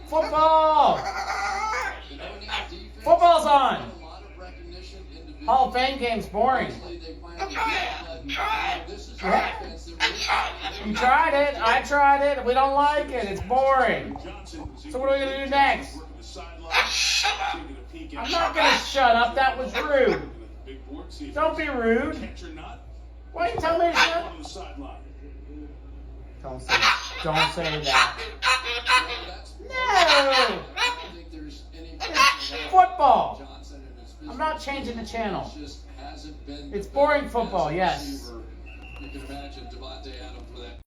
Football! Football's on! Hall of Fame game's boring. You tried it. I tried it. We don't like it. It's boring. So what are we going to do next? I'm not going to shut up. That was rude. Don't be rude. Why you tell me to shut up? Don't say that. No! It's football. I'm not changing the channel. It's boring football, yes.